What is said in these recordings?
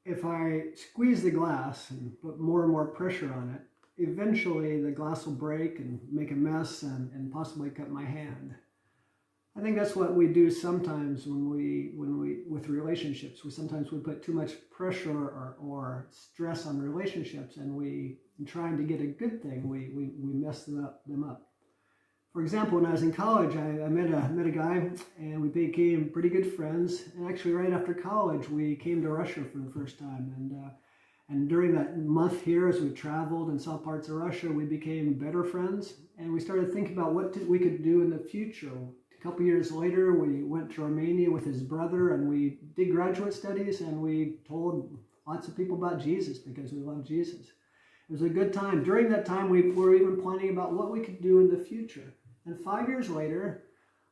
if I squeeze the glass and put more and more pressure on it, eventually the glass will break and make a mess and possibly cut my hand. I think that's what we do sometimes when we with relationships. Sometimes we put too much pressure or stress on relationships, and trying to get a good thing, we mess them up. For example, when I was in college, I met a guy, and we became pretty good friends. And actually, right after college, we came to Russia for the first time. And during that month here, as we traveled and saw parts of Russia, we became better friends. And we started thinking about what we could do in the future. A couple years later, we went to Romania with his brother, and we did graduate studies, and we told lots of people about Jesus because we love Jesus. It was a good time. During that time, we were even planning about what we could do in the future. And 5 years later,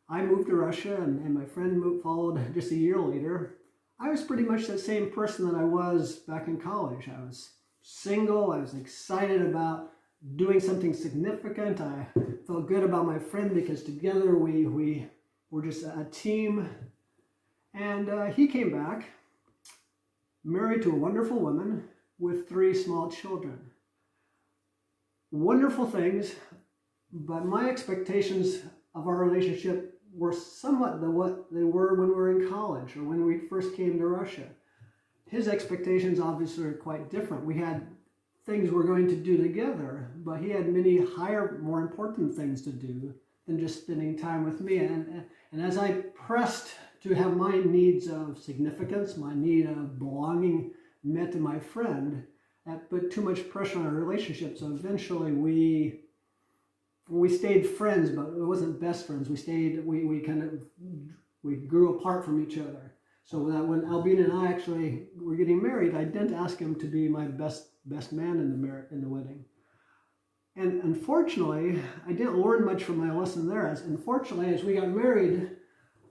I moved to Russia, and my friend followed just a year later. I was pretty much the same person that I was back in college. I was single. I was excited about doing something significant. I felt good about my friend because together we were just a team. And he came back, married to a wonderful woman with 3 small children. Wonderful things. But my expectations of our relationship were somewhat what they were when we were in college or when we first came to Russia. His expectations obviously are quite different. We had things we're going to do together, but he had many higher, more important things to do than just spending time with me. And as I pressed to have my needs of significance, my need of belonging met to my friend, that put too much pressure on our relationship. So eventually we stayed friends, but it wasn't best friends. We grew apart from each other. So that when Albina and I actually were getting married, I didn't ask him to be my best man in the wedding. And unfortunately, I didn't learn much from my lesson there. Unfortunately, as we got married,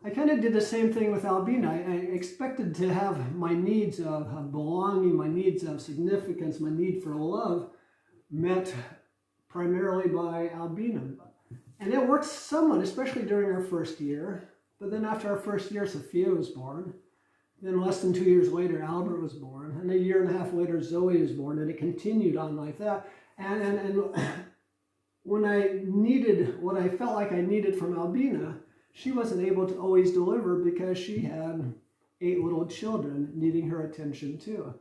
I kind of did the same thing with Albina. I expected to have my needs of belonging, my needs of significance, my need for love met primarily by Albina. And it worked somewhat, especially during our first year. But then after our first year, Sophia was born. Then less than 2 years later, Albert was born. And a year and a half later, Zoe was born. And it continued on like that. And when I needed what I felt like I needed from Albina, she wasn't able to always deliver because she had 8 little children needing her attention too.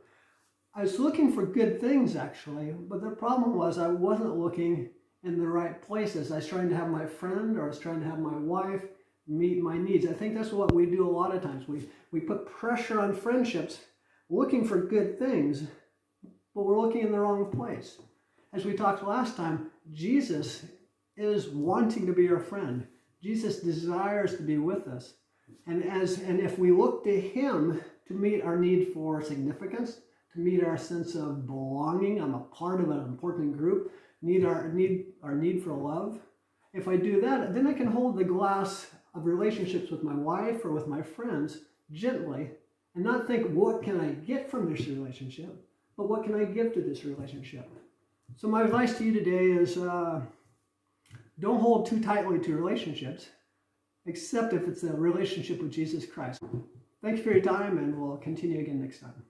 I was looking for good things, actually, but the problem was I wasn't looking in the right places. I was trying to have my friend, or I was trying to have my wife meet my needs. I think that's what we do a lot of times. We put pressure on friendships, looking for good things, but we're looking in the wrong place. As we talked last time, Jesus is wanting to be our friend. Jesus desires to be with us. And if we look to him to meet our need for significance, to meet our sense of belonging, I'm a part of an important group, our need for love. If I do that, then I can hold the glass of relationships with my wife or with my friends gently and not think, what can I get from this relationship, but what can I give to this relationship? So my advice to you today is don't hold too tightly to relationships, except if it's a relationship with Jesus Christ. Thank you for your time, and we'll continue again next time.